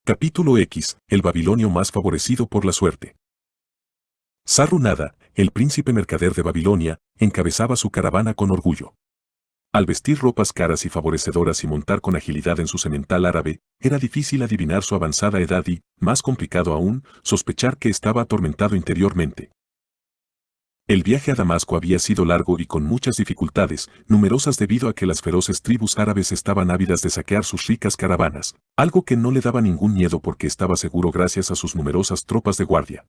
Capítulo X. El babilonio más favorecido por la suerte. Sarru-Nada, el príncipe mercader de Babilonia, encabezaba su caravana con orgullo. Al vestir ropas caras y favorecedoras y montar con agilidad en su semental árabe, era difícil adivinar su avanzada edad y, más complicado aún, sospechar que estaba atormentado interiormente. El viaje a Damasco había sido largo y con muchas dificultades, numerosas debido a que las feroces tribus árabes estaban ávidas de saquear sus ricas caravanas, algo que no le daba ningún miedo porque estaba seguro gracias a sus numerosas tropas de guardia.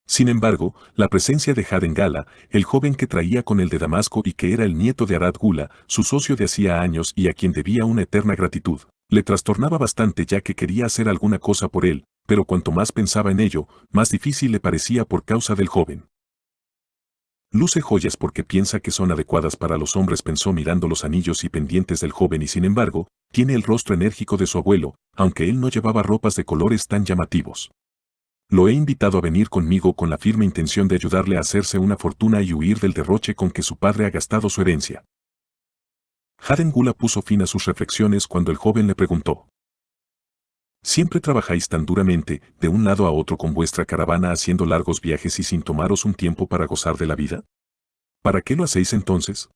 Sin embargo, la presencia de Haden Gala, el joven que traía con él de Damasco y que era el nieto de Arad Gula, su socio de hacía años y a quien debía una eterna gratitud, le trastornaba bastante ya que quería hacer alguna cosa por él, pero cuanto más pensaba en ello, más difícil le parecía por causa del joven. Luce joyas porque piensa que son adecuadas para los hombres, pensó mirando los anillos y pendientes del joven, y sin embargo, tiene el rostro enérgico de su abuelo, aunque él no llevaba ropas de colores tan llamativos. Lo he invitado a venir conmigo con la firme intención de ayudarle a hacerse una fortuna y huir del derroche con que su padre ha gastado su herencia. Haden Gula puso fin a sus reflexiones cuando el joven le preguntó: ¿Siempre trabajáis tan duramente, de un lado a otro con vuestra caravana haciendo largos viajes y sin tomaros un tiempo para gozar de la vida? ¿Para qué lo hacéis entonces?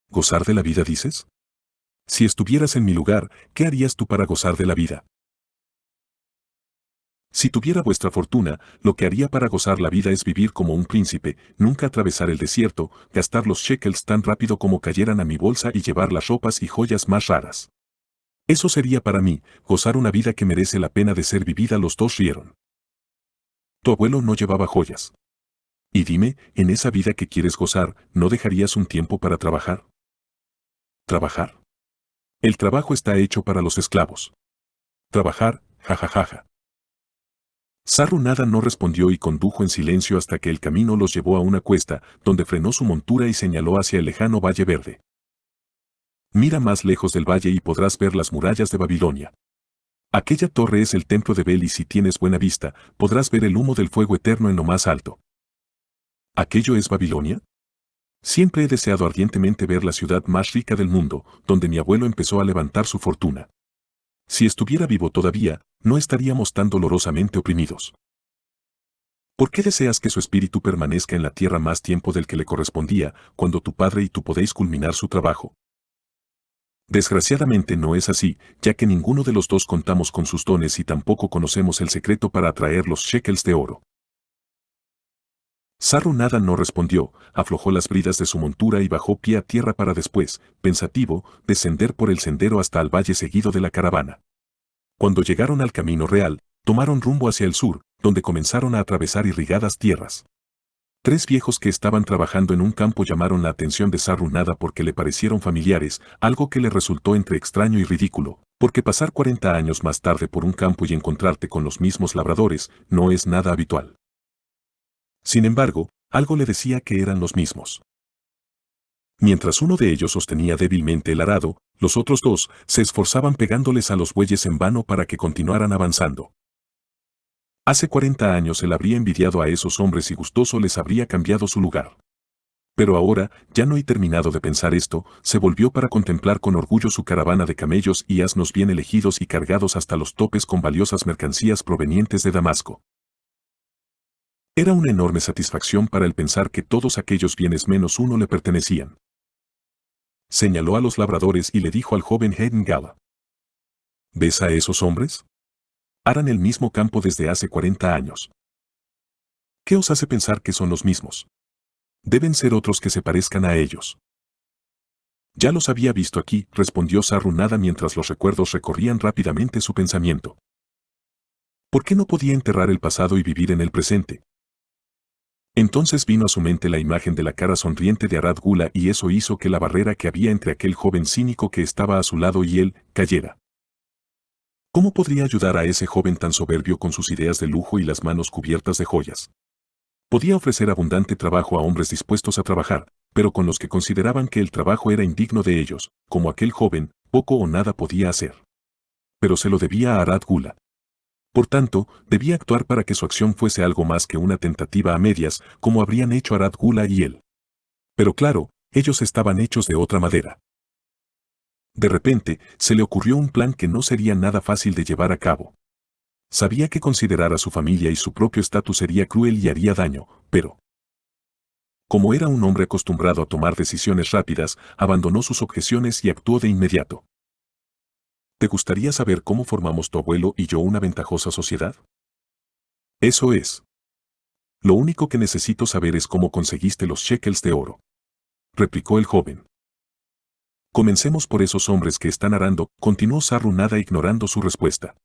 ¿Gozar de la vida, dices? Si estuvieras en mi lugar, ¿qué harías tú para gozar de la vida? Si tuviera vuestra fortuna, lo que haría para gozar la vida es vivir como un príncipe, nunca atravesar el desierto, gastar los shekels tan rápido como cayeran a mi bolsa y llevar las ropas y joyas más raras. Eso sería para mí, gozar una vida que merece la pena de ser vivida. Los dos rieron. Tu abuelo no llevaba joyas. Y dime, en esa vida que quieres gozar, ¿no dejarías un tiempo para trabajar? ¿Trabajar? El trabajo está hecho para los esclavos. Trabajar, jajajaja. Sarru-Nada no respondió y condujo en silencio hasta que el camino los llevó a una cuesta, donde frenó su montura y señaló hacia el lejano Valle Verde. Mira más lejos del valle y podrás ver las murallas de Babilonia. Aquella torre es el templo de Bel y si tienes buena vista, podrás ver el humo del fuego eterno en lo más alto. ¿Aquello es Babilonia? Siempre he deseado ardientemente ver la ciudad más rica del mundo, donde mi abuelo empezó a levantar su fortuna. Si estuviera vivo todavía, no estaríamos tan dolorosamente oprimidos. ¿Por qué deseas que su espíritu permanezca en la tierra más tiempo del que le correspondía, cuando tu padre y tú podéis culminar su trabajo? Desgraciadamente no es así, ya que ninguno de los dos contamos con sus dones y tampoco conocemos el secreto para atraer los shekels de oro. Sarru-Nada no respondió, aflojó las bridas de su montura y bajó pie a tierra para después, pensativo, descender por el sendero hasta el valle seguido de la caravana. Cuando llegaron al camino real, tomaron rumbo hacia el sur, donde comenzaron a atravesar irrigadas tierras. Tres viejos que estaban trabajando en un campo llamaron la atención de Sarru-Nada porque le parecieron familiares, algo que le resultó entre extraño y ridículo, porque pasar 40 años más tarde por un campo y encontrarte con los mismos labradores no es nada habitual. Sin embargo, algo le decía que eran los mismos. Mientras uno de ellos sostenía débilmente el arado, los otros dos se esforzaban pegándoles a los bueyes en vano para que continuaran avanzando. Hace 40 años él habría envidiado a esos hombres y gustoso les habría cambiado su lugar. Pero ahora, ya no he terminado de pensar esto, se volvió para contemplar con orgullo su caravana de camellos y asnos bien elegidos y cargados hasta los topes con valiosas mercancías provenientes de Damasco. Era una enorme satisfacción para él pensar que todos aquellos bienes menos uno le pertenecían. Señaló a los labradores y le dijo al joven Haden Gala: ¿Ves a esos hombres? Aran el mismo campo desde hace 40 años. ¿Qué os hace pensar que son los mismos? Deben ser otros que se parezcan a ellos. Ya los había visto aquí, respondió Sarru-Nada mientras los recuerdos recorrían rápidamente su pensamiento. ¿Por qué no podía enterrar el pasado y vivir en el presente? Entonces vino a su mente la imagen de la cara sonriente de Arad Gula y eso hizo que la barrera que había entre aquel joven cínico que estaba a su lado y él, cayera. ¿Cómo podría ayudar a ese joven tan soberbio con sus ideas de lujo y las manos cubiertas de joyas? Podía ofrecer abundante trabajo a hombres dispuestos a trabajar, pero con los que consideraban que el trabajo era indigno de ellos, como aquel joven, poco o nada podía hacer. Pero se lo debía a Arad Gula. Por tanto, debía actuar para que su acción fuese algo más que una tentativa a medias, como habrían hecho Arad Gula y él. Pero claro, ellos estaban hechos de otra madera. De repente, se le ocurrió un plan que no sería nada fácil de llevar a cabo. Sabía que considerar a su familia y su propio estatus sería cruel y haría daño, pero, como era un hombre acostumbrado a tomar decisiones rápidas, abandonó sus objeciones y actuó de inmediato. ¿Te gustaría saber cómo formamos tu abuelo y yo una ventajosa sociedad? Eso es. Lo único que necesito saber es cómo conseguiste los shekels de oro, replicó el joven. Comencemos por esos hombres que están arando, continuó Sarru nada ignorando su respuesta.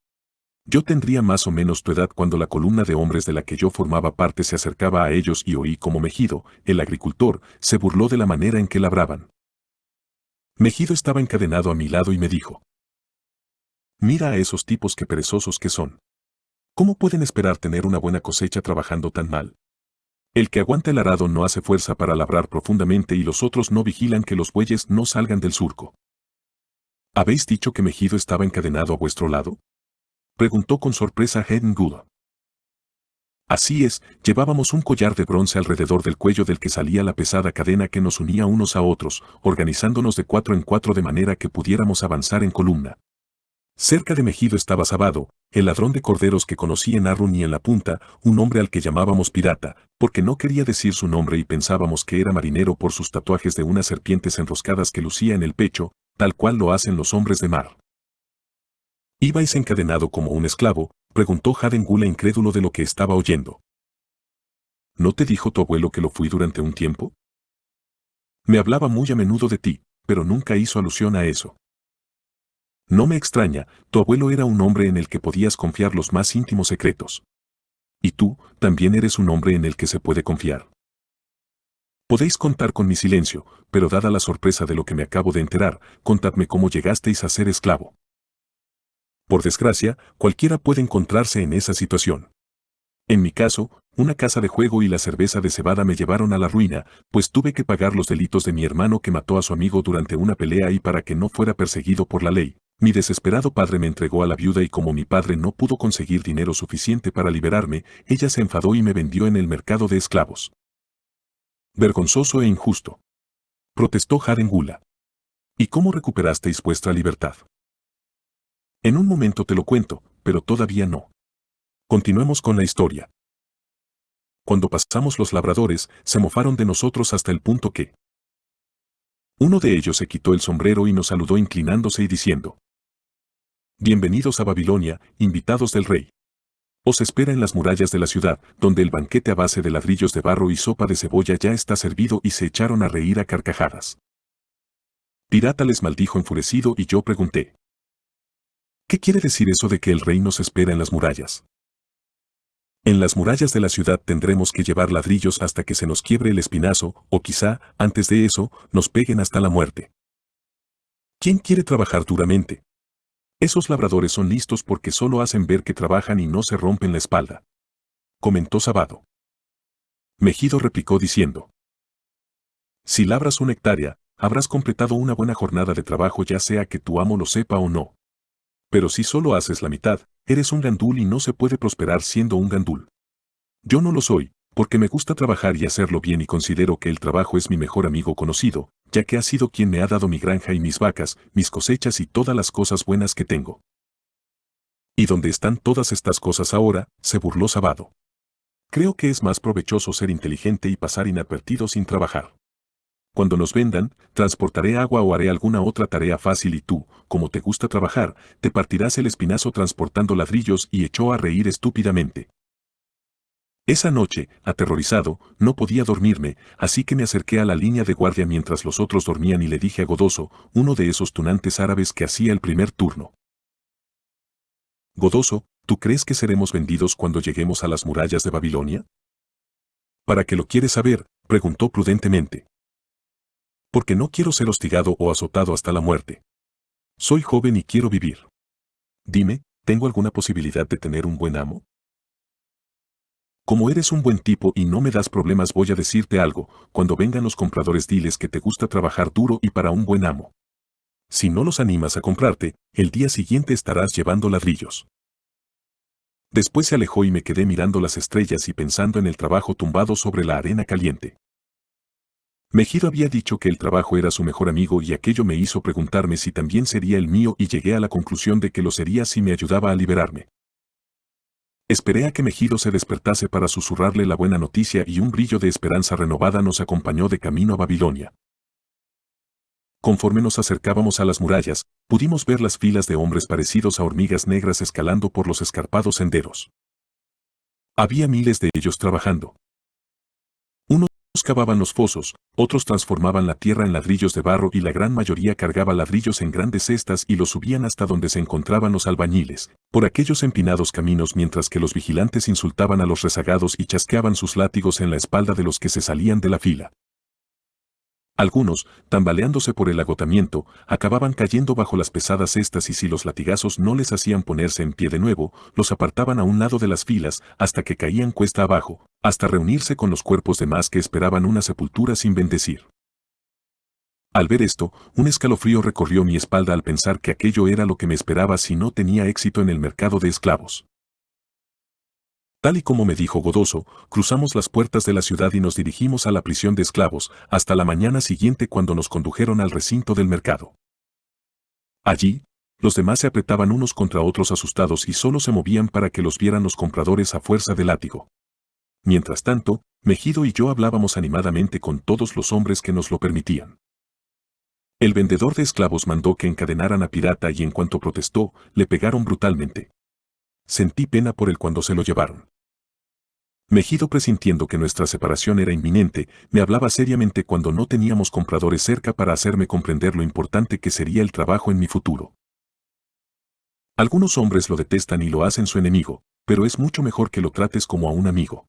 Yo tendría más o menos tu edad cuando la columna de hombres de la que yo formaba parte se acercaba a ellos y oí como Mejido, el agricultor, se burló de la manera en que labraban. Mejido estaba encadenado a mi lado y me dijo: mira a esos tipos que perezosos que son. ¿Cómo pueden esperar tener una buena cosecha trabajando tan mal? El que aguanta el arado no hace fuerza para labrar profundamente y los otros no vigilan que los bueyes no salgan del surco. ¿Habéis dicho que Mejido estaba encadenado a vuestro lado? Preguntó con sorpresa Hedengula. Así es, llevábamos un collar de bronce alrededor del cuello del que salía la pesada cadena que nos unía unos a otros, organizándonos de 4 en 4 de manera que pudiéramos avanzar en columna. Cerca de Mejido estaba Sabado, el ladrón de corderos que conocí en Arrun y en la punta, un hombre al que llamábamos pirata, porque no quería decir su nombre y pensábamos que era marinero por sus tatuajes de unas serpientes enroscadas que lucía en el pecho, tal cual lo hacen los hombres de mar. ¿Ibais encadenado como un esclavo?, preguntó Hadengula incrédulo de lo que estaba oyendo. ¿No te dijo tu abuelo que lo fui durante un tiempo? Me hablaba muy a menudo de ti, pero nunca hizo alusión a eso. No me extraña, tu abuelo era un hombre en el que podías confiar los más íntimos secretos. Y tú, también eres un hombre en el que se puede confiar. Podéis contar con mi silencio, pero dada la sorpresa de lo que me acabo de enterar, contadme cómo llegasteis a ser esclavo. Por desgracia, cualquiera puede encontrarse en esa situación. En mi caso, una casa de juego y la cerveza de cebada me llevaron a la ruina, pues tuve que pagar los delitos de mi hermano que mató a su amigo durante una pelea y para que no fuera perseguido por la ley. Mi desesperado padre me entregó a la viuda y como mi padre no pudo conseguir dinero suficiente para liberarme, ella se enfadó y me vendió en el mercado de esclavos. Vergonzoso e injusto, protestó Hadengula. ¿Y cómo recuperasteis vuestra libertad? En un momento te lo cuento, pero todavía no. Continuemos con la historia. Cuando pasamos los labradores, se mofaron de nosotros hasta el punto que uno de ellos se quitó el sombrero y nos saludó inclinándose y diciendo: bienvenidos a Babilonia, invitados del rey. Os espera en las murallas de la ciudad, donde el banquete a base de ladrillos de barro y sopa de cebolla ya está servido, y se echaron a reír a carcajadas. Pirata les maldijo enfurecido y yo pregunté: ¿qué quiere decir eso de que el rey nos espera en las murallas? En las murallas de la ciudad tendremos que llevar ladrillos hasta que se nos quiebre el espinazo, o quizá, antes de eso, nos peguen hasta la muerte. ¿Quién quiere trabajar duramente? Esos labradores son listos porque solo hacen ver que trabajan y no se rompen la espalda, comentó Sabado. Mejido replicó diciendo: si labras una hectárea, habrás completado una buena jornada de trabajo, ya sea que tu amo lo sepa o no. Pero si solo haces la mitad, eres un gandul y no se puede prosperar siendo un gandul. Yo no lo soy, porque me gusta trabajar y hacerlo bien y considero que el trabajo es mi mejor amigo conocido, ya que ha sido quien me ha dado mi granja y mis vacas, mis cosechas y todas las cosas buenas que tengo. ¿Y dónde están todas estas cosas ahora?, se burló Sabado. Creo que es más provechoso ser inteligente y pasar inadvertido sin trabajar. Cuando nos vendan, transportaré agua o haré alguna otra tarea fácil y tú, como te gusta trabajar, te partirás el espinazo transportando ladrillos, y echó a reír estúpidamente. Esa noche, aterrorizado, no podía dormirme, así que me acerqué a la línea de guardia mientras los otros dormían y le dije a Godoso, uno de esos tunantes árabes que hacía el primer turno: Godoso, ¿tú crees que seremos vendidos cuando lleguemos a las murallas de Babilonia? ¿Para qué lo quieres saber?, preguntó prudentemente. Porque no quiero ser hostigado o azotado hasta la muerte. Soy joven y quiero vivir. Dime, ¿tengo alguna posibilidad de tener un buen amo? Como eres un buen tipo y no me das problemas, voy a decirte algo: cuando vengan los compradores, diles que te gusta trabajar duro y para un buen amo. Si no los animas a comprarte, el día siguiente estarás llevando ladrillos. Después se alejó y me quedé mirando las estrellas y pensando en el trabajo tumbado sobre la arena caliente. Mejido había dicho que el trabajo era su mejor amigo y aquello me hizo preguntarme si también sería el mío y llegué a la conclusión de que lo sería si me ayudaba a liberarme. Esperé a que Mejido se despertase para susurrarle la buena noticia y un brillo de esperanza renovada nos acompañó de camino a Babilonia. Conforme nos acercábamos a las murallas, pudimos ver las filas de hombres parecidos a hormigas negras escalando por los escarpados senderos. Había miles de ellos trabajando. Unos cavaban los fosos, otros transformaban la tierra en ladrillos de barro y la gran mayoría cargaba ladrillos en grandes cestas y los subían hasta donde se encontraban los albañiles, por aquellos empinados caminos mientras que los vigilantes insultaban a los rezagados y chasqueaban sus látigos en la espalda de los que se salían de la fila. Algunos, tambaleándose por el agotamiento, acababan cayendo bajo las pesadas cestas y si los latigazos no les hacían ponerse en pie de nuevo, los apartaban a un lado de las filas hasta que caían cuesta abajo, hasta reunirse con los cuerpos demás que esperaban una sepultura sin bendecir. Al ver esto, un escalofrío recorrió mi espalda al pensar que aquello era lo que me esperaba si no tenía éxito en el mercado de esclavos. Tal y como me dijo Godoso, cruzamos las puertas de la ciudad y nos dirigimos a la prisión de esclavos, hasta la mañana siguiente cuando nos condujeron al recinto del mercado. Allí, los demás se apretaban unos contra otros asustados y solo se movían para que los vieran los compradores a fuerza de látigo. Mientras tanto, Mejido y yo hablábamos animadamente con todos los hombres que nos lo permitían. El vendedor de esclavos mandó que encadenaran a Pirata y en cuanto protestó, le pegaron brutalmente. Sentí pena por él cuando se lo llevaron. Mejido, presintiendo que nuestra separación era inminente, me hablaba seriamente cuando no teníamos compradores cerca para hacerme comprender lo importante que sería el trabajo en mi futuro. Algunos hombres lo detestan y lo hacen su enemigo, pero es mucho mejor que lo trates como a un amigo.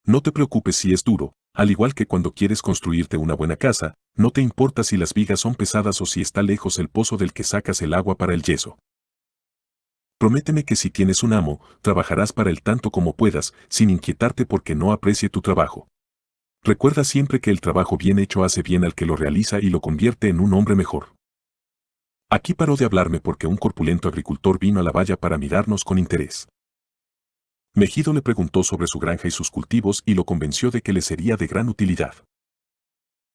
No te preocupes si es duro, al igual que cuando quieres construirte una buena casa, no te importa si las vigas son pesadas o si está lejos el pozo del que sacas el agua para el yeso. Prométeme que si tienes un amo, trabajarás para él tanto como puedas, sin inquietarte porque no aprecie tu trabajo. Recuerda siempre que el trabajo bien hecho hace bien al que lo realiza y lo convierte en un hombre mejor. Aquí paró de hablarme porque un corpulento agricultor vino a la valla para mirarnos con interés. Mejido le preguntó sobre su granja y sus cultivos y lo convenció de que le sería de gran utilidad.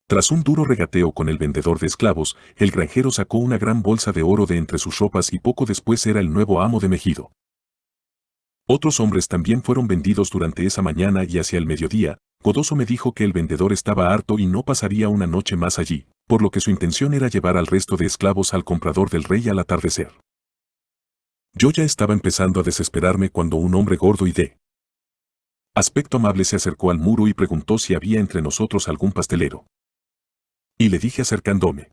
Tras un duro regateo con el vendedor de esclavos, el granjero sacó una gran bolsa de oro de entre sus ropas y poco después era el nuevo amo de Mejido. Otros hombres también fueron vendidos durante esa mañana y hacia el mediodía, Godoso me dijo que el vendedor estaba harto y no pasaría una noche más allí, por lo que su intención era llevar al resto de esclavos al comprador del rey al atardecer. Yo ya estaba empezando a desesperarme cuando un hombre gordo y de aspecto amable se acercó al muro y preguntó si había entre nosotros algún pastelero. Y le dije acercándome: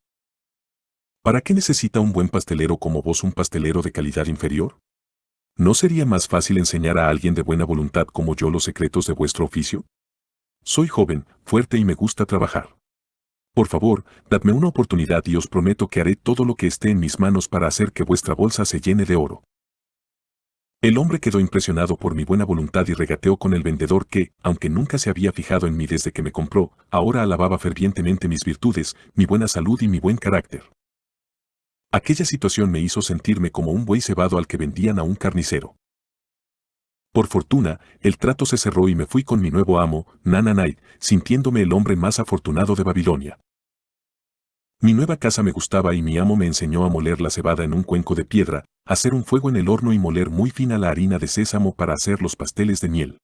¿para qué necesita un buen pastelero como vos un pastelero de calidad inferior? ¿No sería más fácil enseñar a alguien de buena voluntad como yo los secretos de vuestro oficio? Soy joven, fuerte y me gusta trabajar. Por favor, dadme una oportunidad y os prometo que haré todo lo que esté en mis manos para hacer que vuestra bolsa se llene de oro. El hombre quedó impresionado por mi buena voluntad y regateó con el vendedor que, aunque nunca se había fijado en mí desde que me compró, ahora alababa fervientemente mis virtudes, mi buena salud y mi buen carácter. Aquella situación me hizo sentirme como un buey cebado al que vendían a un carnicero. Por fortuna, el trato se cerró y me fui con mi nuevo amo, Nana Night, sintiéndome el hombre más afortunado de Babilonia. Mi nueva casa me gustaba y mi amo me enseñó a moler la cebada en un cuenco de piedra, hacer un fuego en el horno y moler muy fina la harina de sésamo para hacer los pasteles de miel.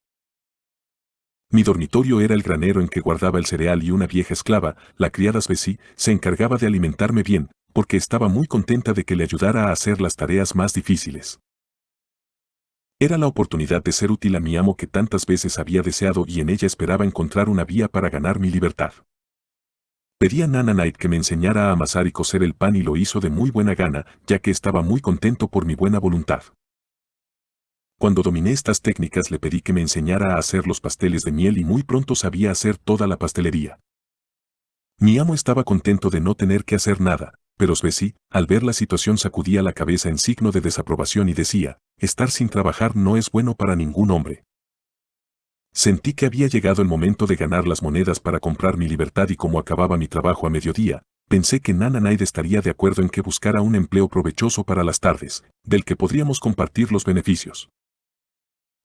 Mi dormitorio era el granero en que guardaba el cereal y una vieja esclava, la criada Svesi, se encargaba de alimentarme bien, porque estaba muy contenta de que le ayudara a hacer las tareas más difíciles. Era la oportunidad de ser útil a mi amo que tantas veces había deseado y en ella esperaba encontrar una vía para ganar mi libertad. Pedí a Nana Night que me enseñara a amasar y cocer el pan y lo hizo de muy buena gana, ya que estaba muy contento por mi buena voluntad. Cuando dominé estas técnicas le pedí que me enseñara a hacer los pasteles de miel y muy pronto sabía hacer toda la pastelería. Mi amo estaba contento de no tener que hacer nada, pero Svesi, al ver la situación sacudía la cabeza en signo de desaprobación y decía: estar sin trabajar no es bueno para ningún hombre. Sentí que había llegado el momento de ganar las monedas para comprar mi libertad y como acababa mi trabajo a mediodía, pensé que Nana Night estaría de acuerdo en que buscara un empleo provechoso para las tardes, del que podríamos compartir los beneficios.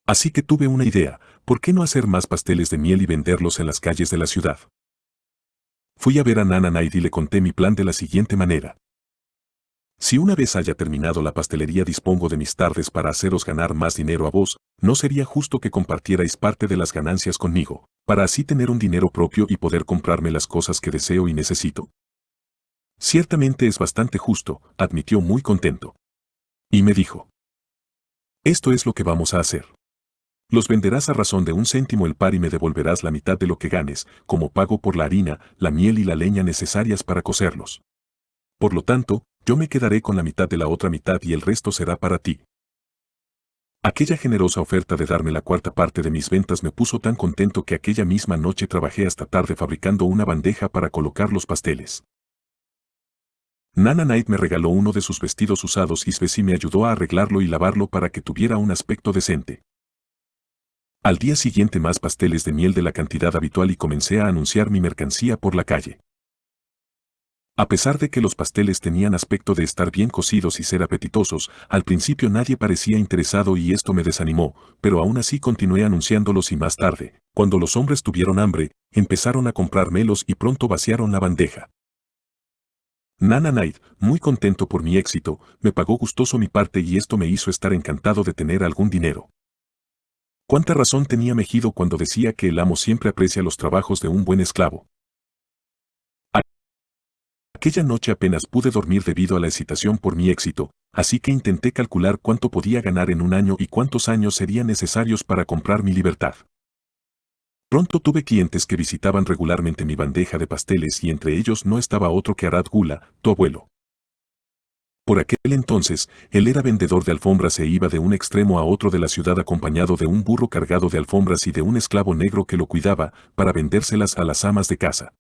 Así que tuve una idea: ¿por qué no hacer más pasteles de miel y venderlos en las calles de la ciudad? Fui a ver a Nana Night y le conté mi plan de la siguiente manera. Si una vez haya terminado la pastelería dispongo de mis tardes para haceros ganar más dinero a vos, ¿no sería justo que compartierais parte de las ganancias conmigo, para así tener un dinero propio y poder comprarme las cosas que deseo y necesito? Ciertamente es bastante justo, admitió muy contento. Y me dijo, esto es lo que vamos a hacer. Los venderás a razón de 1 céntimo el par y me devolverás la mitad de lo que ganes, como pago por la harina, la miel y la leña necesarias para cocerlos. Por lo tanto, yo me quedaré con la mitad de la otra mitad y el resto será para ti. Aquella generosa oferta de darme la cuarta parte de mis ventas me puso tan contento que aquella misma noche trabajé hasta tarde fabricando una bandeja para colocar los pasteles. Nana Night me regaló uno de sus vestidos usados y Sveci me ayudó a arreglarlo y lavarlo para que tuviera un aspecto decente. Al día siguiente más pasteles de miel de la cantidad habitual y comencé a anunciar mi mercancía por la calle. A pesar de que los pasteles tenían aspecto de estar bien cocidos y ser apetitosos, al principio nadie parecía interesado y esto me desanimó, pero aún así continué anunciándolos y más tarde, cuando los hombres tuvieron hambre, empezaron a comprármelos y pronto vaciaron la bandeja. Nana Night, muy contento por mi éxito, me pagó gustoso mi parte y esto me hizo estar encantado de tener algún dinero. ¿Cuánta razón tenía Mejido cuando decía que el amo siempre aprecia los trabajos de un buen esclavo? Aquella noche apenas pude dormir debido a la excitación por mi éxito, así que intenté calcular cuánto podía ganar en un año y cuántos años serían necesarios para comprar mi libertad. Pronto tuve clientes que visitaban regularmente mi bandeja de pasteles y entre ellos no estaba otro que Arad Gula, tu abuelo. Por aquel entonces, él era vendedor de alfombras e iba de un extremo a otro de la ciudad acompañado de un burro cargado de alfombras y de un esclavo negro que lo cuidaba, para vendérselas a las amas de casa.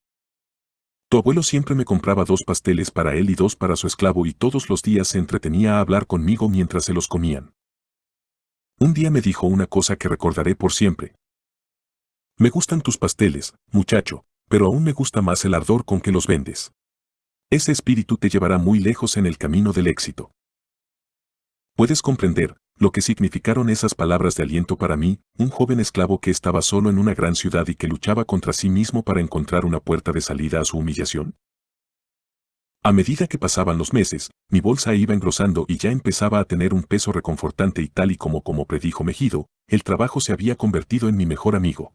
Tu abuelo siempre me compraba 2 pasteles para él y 2 para su esclavo y todos los días se entretenía a hablar conmigo mientras se los comían. Un día me dijo una cosa que recordaré por siempre. Me gustan tus pasteles, muchacho, pero aún me gusta más el ardor con que los vendes. Ese espíritu te llevará muy lejos en el camino del éxito. Puedes comprender lo que significaron esas palabras de aliento para mí, un joven esclavo que estaba solo en una gran ciudad y que luchaba contra sí mismo para encontrar una puerta de salida a su humillación. A medida que pasaban los meses, mi bolsa iba engrosando y ya empezaba a tener un peso reconfortante y tal y como predijo Mejido, el trabajo se había convertido en mi mejor amigo.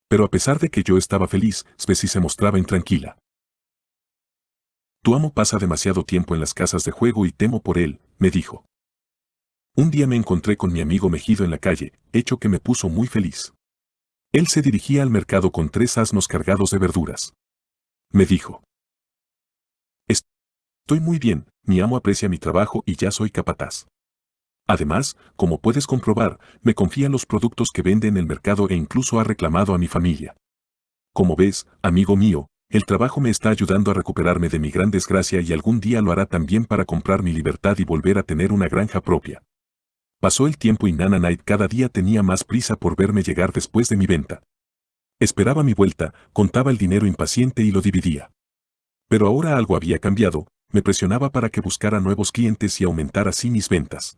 Pero a pesar de que yo estaba feliz, Sveci se mostraba intranquila. Tu amo pasa demasiado tiempo en las casas de juego y temo por él, me dijo. Un día me encontré con mi amigo Mejido en la calle, hecho que me puso muy feliz. Él se dirigía al mercado con 3 asnos cargados de verduras. Me dijo. Estoy muy bien, mi amo aprecia mi trabajo y ya soy capataz. Además, como puedes comprobar, me confía los productos que vende en el mercado e incluso ha reclamado a mi familia. Como ves, amigo mío, el trabajo me está ayudando a recuperarme de mi gran desgracia y algún día lo hará también para comprar mi libertad y volver a tener una granja propia. Pasó el tiempo y Nana Night cada día tenía más prisa por verme llegar después de mi venta. Esperaba mi vuelta, contaba el dinero impaciente y lo dividía. Pero ahora algo había cambiado, me presionaba para que buscara nuevos clientes y aumentara así mis ventas.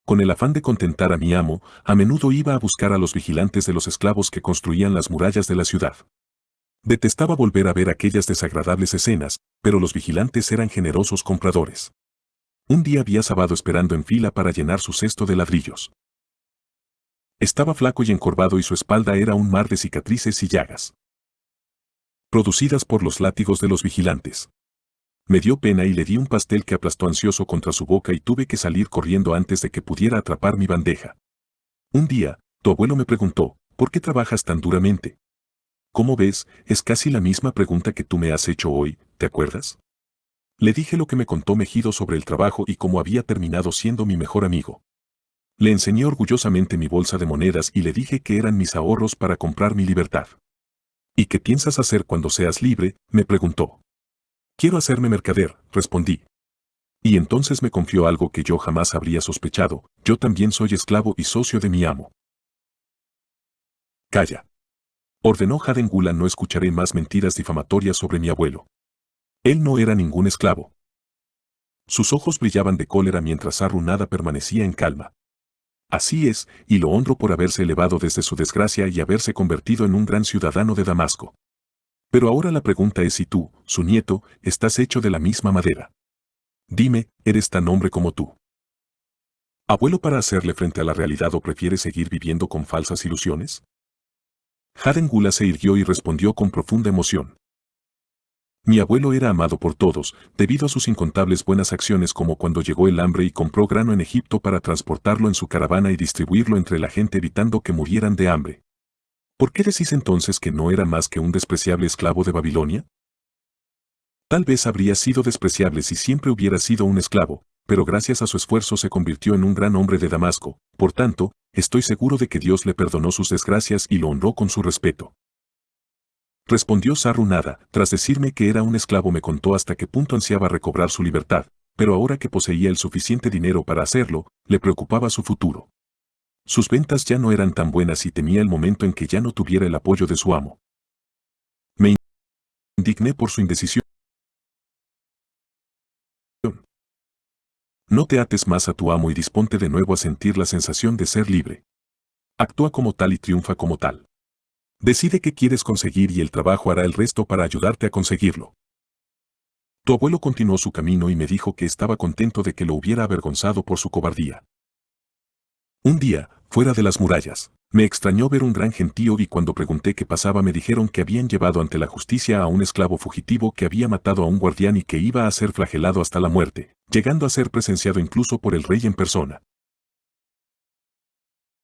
Con el afán de contentar a mi amo, a menudo iba a buscar a los vigilantes de los esclavos que construían las murallas de la ciudad. Detestaba volver a ver aquellas desagradables escenas, pero los vigilantes eran generosos compradores. Un día vi a Sábado esperando en fila para llenar su cesto de ladrillos. Estaba flaco y encorvado y su espalda era un mar de cicatrices y llagas, producidas por los látigos de los vigilantes. Me dio pena y le di un pastel que aplastó ansioso contra su boca y tuve que salir corriendo antes de que pudiera atrapar mi bandeja. Un día, tu abuelo me preguntó, ¿por qué trabajas tan duramente? ¿Cómo ves? Es casi la misma pregunta que tú me has hecho hoy, ¿te acuerdas? Le dije lo que me contó Mejido sobre el trabajo y cómo había terminado siendo mi mejor amigo. Le enseñé orgullosamente mi bolsa de monedas y le dije que eran mis ahorros para comprar mi libertad. ¿Y qué piensas hacer cuando seas libre?, me preguntó. Quiero hacerme mercader, respondí. Y entonces me confió algo que yo jamás habría sospechado, yo también soy esclavo y socio de mi amo. Calla. Ordenó Haden Gula, no escucharé más mentiras difamatorias sobre mi abuelo. Él no era ningún esclavo. Sus ojos brillaban de cólera mientras Arrunada permanecía en calma. Así es, y lo honro por haberse elevado desde su desgracia y haberse convertido en un gran ciudadano de Damasco. Pero ahora la pregunta es si tú, su nieto, estás hecho de la misma madera. Dime, ¿eres tan hombre como tú? ¿Abuelo para hacerle frente a la realidad o prefieres seguir viviendo con falsas ilusiones? Haden Gula se irguió y respondió con profunda emoción. Mi abuelo era amado por todos, debido a sus incontables buenas acciones como cuando llegó el hambre y compró grano en Egipto para transportarlo en su caravana y distribuirlo entre la gente evitando que murieran de hambre. ¿Por qué decís entonces que no era más que un despreciable esclavo de Babilonia? Tal vez habría sido despreciable si siempre hubiera sido un esclavo, pero gracias a su esfuerzo se convirtió en un gran hombre de Damasco, por tanto, estoy seguro de que Dios le perdonó sus desgracias y lo honró con su respeto. Respondió Sarrunada, tras decirme que era un esclavo me contó hasta qué punto ansiaba recobrar su libertad, pero ahora que poseía el suficiente dinero para hacerlo, le preocupaba su futuro. Sus ventas ya no eran tan buenas y temía el momento en que ya no tuviera el apoyo de su amo. Me indigné por su indecisión. No te ates más a tu amo y disponte de nuevo a sentir la sensación de ser libre. Actúa como tal y triunfa como tal. Decide qué quieres conseguir y el trabajo hará el resto para ayudarte a conseguirlo. Tu abuelo continuó su camino y me dijo que estaba contento de que lo hubiera avergonzado por su cobardía. Un día, fuera de las murallas, me extrañó ver un gran gentío y cuando pregunté qué pasaba me dijeron que habían llevado ante la justicia a un esclavo fugitivo que había matado a un guardián y que iba a ser flagelado hasta la muerte, llegando a ser presenciado incluso por el rey en persona.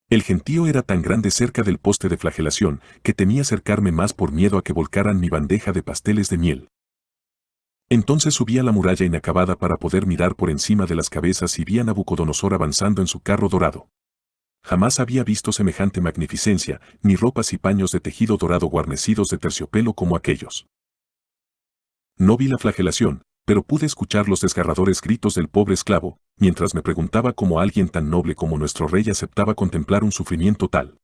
El gentío era tan grande cerca del poste de flagelación que temí acercarme más por miedo a que volcaran mi bandeja de pasteles de miel. Entonces subí a la muralla inacabada para poder mirar por encima de las cabezas y vi a Nabucodonosor avanzando en su carro dorado. Jamás había visto semejante magnificencia, ni ropas y paños de tejido dorado guarnecidos de terciopelo como aquellos. No vi la flagelación, pero pude escuchar los desgarradores gritos del pobre esclavo, mientras me preguntaba cómo alguien tan noble como nuestro rey aceptaba contemplar un sufrimiento tal.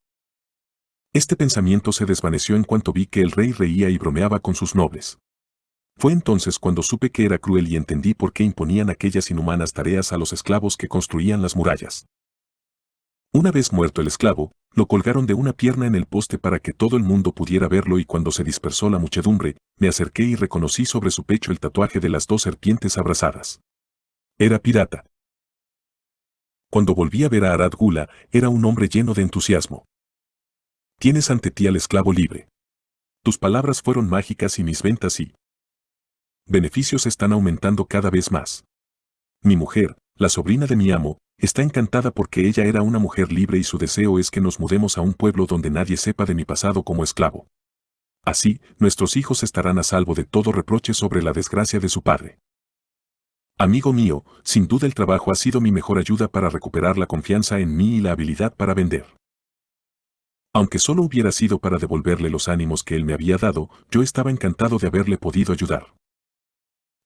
Este pensamiento se desvaneció en cuanto vi que el rey reía y bromeaba con sus nobles. Fue entonces cuando supe que era cruel y entendí por qué imponían aquellas inhumanas tareas a los esclavos que construían las murallas. Una vez muerto el esclavo, lo colgaron de una pierna en el poste para que todo el mundo pudiera verlo y cuando se dispersó la muchedumbre, me acerqué y reconocí sobre su pecho el tatuaje de las dos serpientes abrazadas. Era pirata. Cuando volví a ver a Arad Gula, era un hombre lleno de entusiasmo. Tienes ante ti al esclavo libre. Tus palabras fueron mágicas y mis ventas y beneficios están aumentando cada vez más. Mi mujer, la sobrina de mi amo, está encantada porque ella era una mujer libre y su deseo es que nos mudemos a un pueblo donde nadie sepa de mi pasado como esclavo. Así, nuestros hijos estarán a salvo de todo reproche sobre la desgracia de su padre. Amigo mío, sin duda el trabajo ha sido mi mejor ayuda para recuperar la confianza en mí y la habilidad para vender. Aunque solo hubiera sido para devolverle los ánimos que él me había dado, yo estaba encantado de haberle podido ayudar.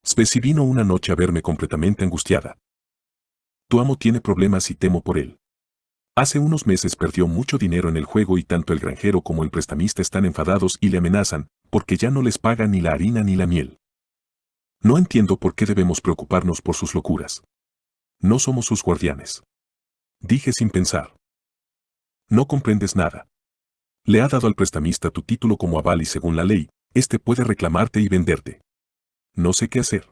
Specie vino una noche a verme completamente angustiada. Tu amo tiene problemas y temo por él. Hace unos meses perdió mucho dinero en el juego y tanto el granjero como el prestamista están enfadados y le amenazan, porque ya no les pagan ni la harina ni la miel. No entiendo por qué debemos preocuparnos por sus locuras. No somos sus guardianes. Dije sin pensar. No comprendes nada. Le ha dado al prestamista tu título como aval y según la ley, éste puede reclamarte y venderte. No sé qué hacer.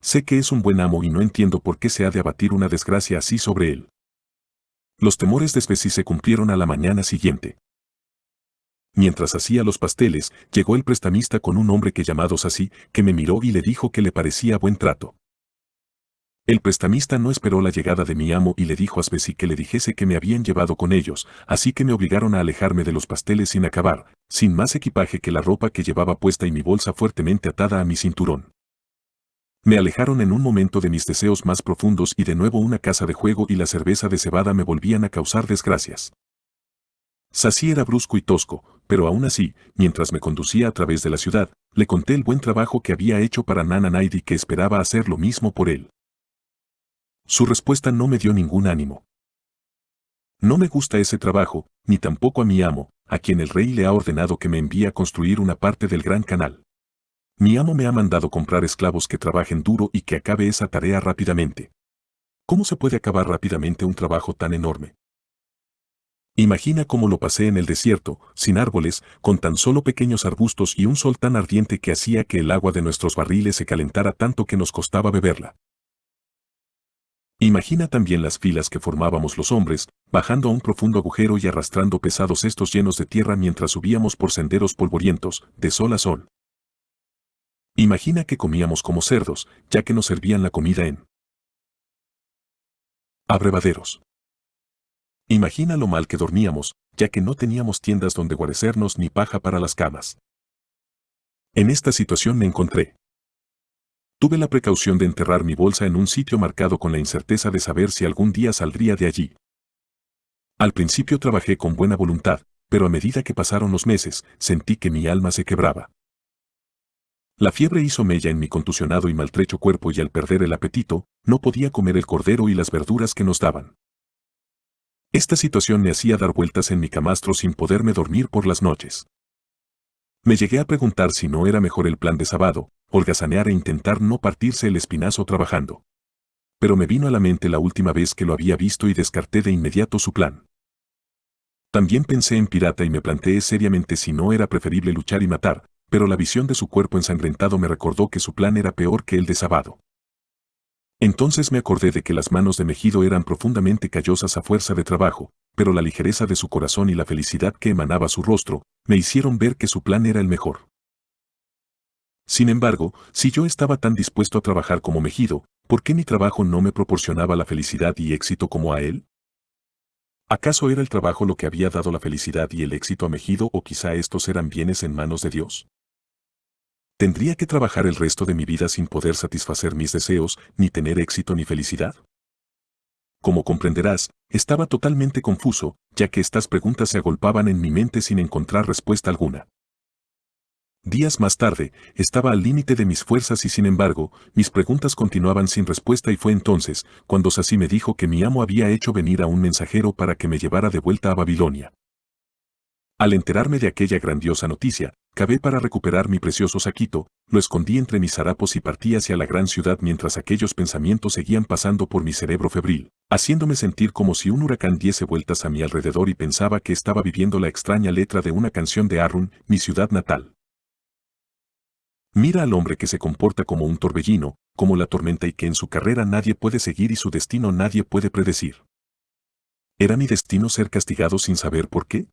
Sé que es un buen amo y no entiendo por qué se ha de abatir una desgracia así sobre él. Los temores de Specie se cumplieron a la mañana siguiente. Mientras hacía los pasteles, llegó el prestamista con un hombre que llamado Sassi, que me miró y le dijo que le parecía buen trato. El prestamista no esperó la llegada de mi amo y le dijo a Specie que le dijese que me habían llevado con ellos, así que me obligaron a alejarme de los pasteles sin acabar, sin más equipaje que la ropa que llevaba puesta y mi bolsa fuertemente atada a mi cinturón. Me alejaron en un momento de mis deseos más profundos y de nuevo una casa de juego y la cerveza de cebada me volvían a causar desgracias. Sassi era brusco y tosco, pero aún así, mientras me conducía a través de la ciudad, le conté el buen trabajo que había hecho para Nana Naidi y que esperaba hacer lo mismo por él. Su respuesta no me dio ningún ánimo. No me gusta ese trabajo, ni tampoco a mi amo, a quien el rey le ha ordenado que me envíe a construir una parte del gran canal. Mi amo me ha mandado comprar esclavos que trabajen duro y que acabe esa tarea rápidamente. ¿Cómo se puede acabar rápidamente un trabajo tan enorme? Imagina cómo lo pasé en el desierto, sin árboles, con tan solo pequeños arbustos y un sol tan ardiente que hacía que el agua de nuestros barriles se calentara tanto que nos costaba beberla. Imagina también las filas que formábamos los hombres, bajando a un profundo agujero y arrastrando pesados cestos llenos de tierra mientras subíamos por senderos polvorientos, de sol a sol. Imagina que comíamos como cerdos, ya que nos servían la comida en abrevaderos. Imagina lo mal que dormíamos, ya que no teníamos tiendas donde guarecernos ni paja para las camas. En esta situación me encontré. Tuve la precaución de enterrar mi bolsa en un sitio marcado con la incerteza de saber si algún día saldría de allí. Al principio trabajé con buena voluntad, pero a medida que pasaron los meses, sentí que mi alma se quebraba. La fiebre hizo mella en mi contusionado y maltrecho cuerpo y al perder el apetito, no podía comer el cordero y las verduras que nos daban. Esta situación me hacía dar vueltas en mi camastro sin poderme dormir por las noches. Me llegué a preguntar si no era mejor el plan de Sabado, holgazanear e intentar no partirse el espinazo trabajando. Pero me vino a la mente la última vez que lo había visto y descarté de inmediato su plan. También pensé en Pirata y me planteé seriamente si no era preferible luchar y matar, pero la visión de su cuerpo ensangrentado me recordó que su plan era peor que el de Sabado. Entonces me acordé de que las manos de Mejido eran profundamente callosas a fuerza de trabajo, pero la ligereza de su corazón y la felicidad que emanaba su rostro, me hicieron ver que su plan era el mejor. Sin embargo, si yo estaba tan dispuesto a trabajar como Mejido, ¿por qué mi trabajo no me proporcionaba la felicidad y éxito como a él? ¿Acaso era el trabajo lo que había dado la felicidad y el éxito a Mejido o quizá estos eran bienes en manos de Dios? ¿Tendría que trabajar el resto de mi vida sin poder satisfacer mis deseos, ni tener éxito ni felicidad? Como comprenderás, estaba totalmente confuso, ya que estas preguntas se agolpaban en mi mente sin encontrar respuesta alguna. Días más tarde, estaba al límite de mis fuerzas y sin embargo, mis preguntas continuaban sin respuesta y fue entonces, cuando Sassi me dijo que mi amo había hecho venir a un mensajero para que me llevara de vuelta a Babilonia. Al enterarme de aquella grandiosa noticia, cavé para recuperar mi precioso saquito, lo escondí entre mis harapos y partí hacia la gran ciudad mientras aquellos pensamientos seguían pasando por mi cerebro febril, haciéndome sentir como si un huracán diese vueltas a mi alrededor y pensaba que estaba viviendo la extraña letra de una canción de Arrun, mi ciudad natal. Mira al hombre que se comporta como un torbellino, como la tormenta y que en su carrera nadie puede seguir y su destino nadie puede predecir. ¿Era mi destino ser castigado sin saber por qué?